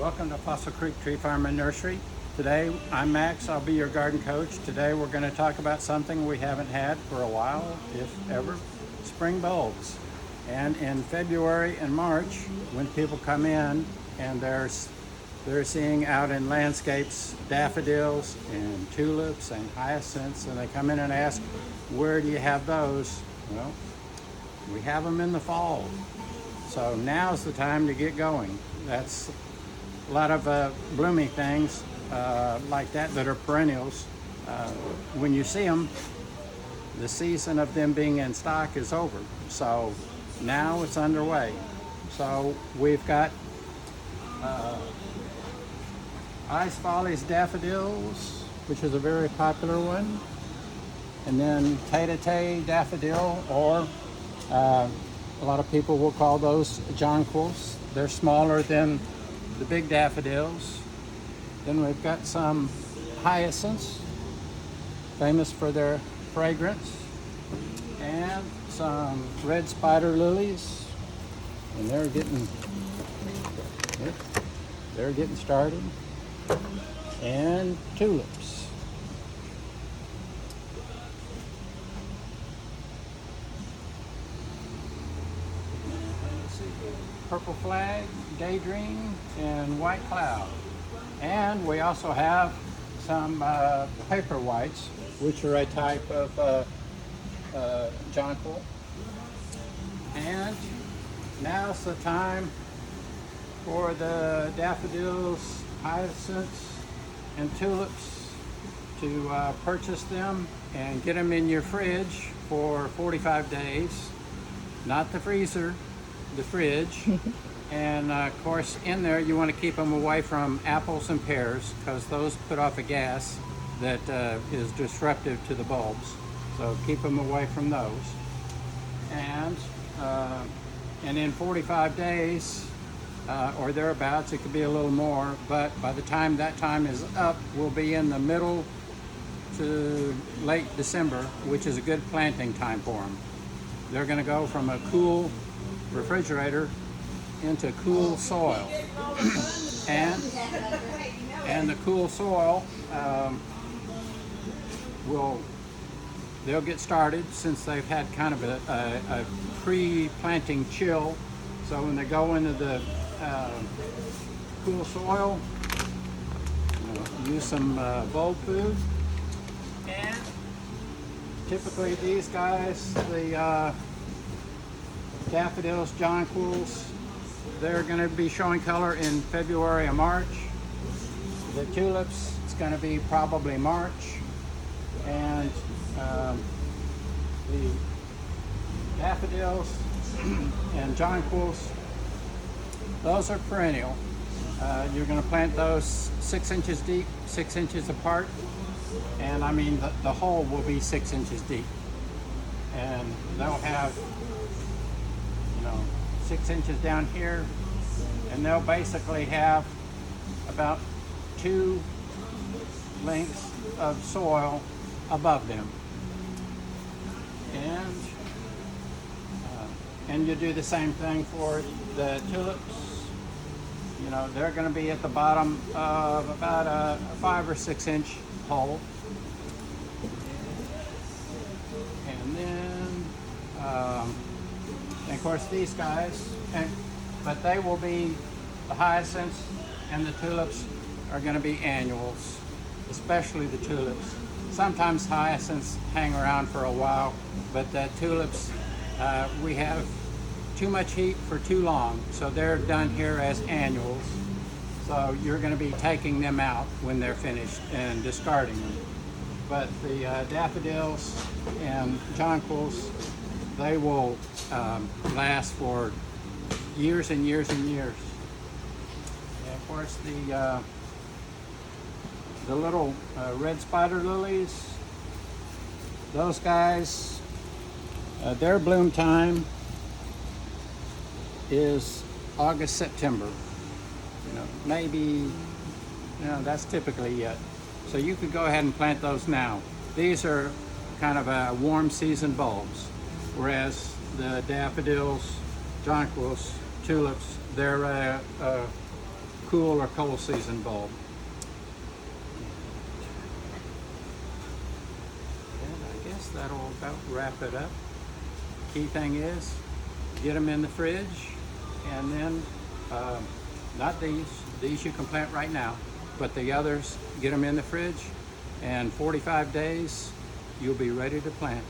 Welcome to Fossil Creek Tree Farm and Nursery. Today, I'm Max. I'll be your garden coach. Today, we're going to talk about something we haven't had for a while, if ever, spring bulbs. And in February and March, when people come in and they're seeing out in landscapes daffodils and tulips and hyacinths, and they come in and ask, where do you have those? Well, we have them in the fall. So now's the time to get going. That's a lot of blooming things like that are perennials. When you see them, the season of them being in stock is over. So now it's underway. So we've got Ice Follies daffodils, which is a very popular one. And then Tay-to-Tay daffodil, or a lot of people will call those jonquils. They're smaller than the big daffodils. Then we've got some hyacinths, famous for their fragrance, and some red spider lilies, and they're getting started, and tulips. Purple flag, daydream, and white cloud. And we also have some paper whites, which are a type of jonquil. And now's the time for the daffodils, hyacinths, and tulips to purchase them and get them in your fridge for 45 days. Not the freezer, the fridge. And of course, in there you want to keep them away from apples and pears, because those put off a gas that is disruptive to the bulbs. So keep them away from those. And in 45 days or thereabouts, it could be a little more, but by the time that time is up, we'll be in the middle to late December, which is a good planting time for them. They're going to go from a cool refrigerator into cool soil, and the cool soil they'll get started, since they've had kind of a pre-planting chill. So when they go into the cool soil, use some bulb food. And typically these guys, the daffodils, jonquils, they're going to be showing color in February and March. The tulips, it's going to be probably March. And the daffodils and jonquils, those are perennial. You're going to plant those 6 inches deep, 6 inches apart. And I mean, the hole will be 6 inches deep. And they'll have 6 inches down here, and they'll basically have about 2 lengths of soil above them. And you do the same thing for the tulips. They're going to be at the bottom of about a 5 or 6 inch hole. And then and of course these guys, but they will be, the hyacinths and the tulips are going to be annuals, especially the tulips. Sometimes hyacinths hang around for a while, but the tulips, we have too much heat for too long, so they're done here as annuals. So you're going to be taking them out when they're finished and discarding them. But the daffodils and jonquils, they will last for years and years and years. And of course, the little red spider lilies, those guys, their bloom time is August, September. Maybe, that's typically it. So you could go ahead and plant those now. These are kind of a warm season bulbs, whereas the daffodils, jonquils, tulips, they're cool or cold season bulb. And I guess that'll about wrap it up. Key thing is, get them in the fridge, and then, not these you can plant right now, but the others, get them in the fridge, and 45 days, you'll be ready to plant.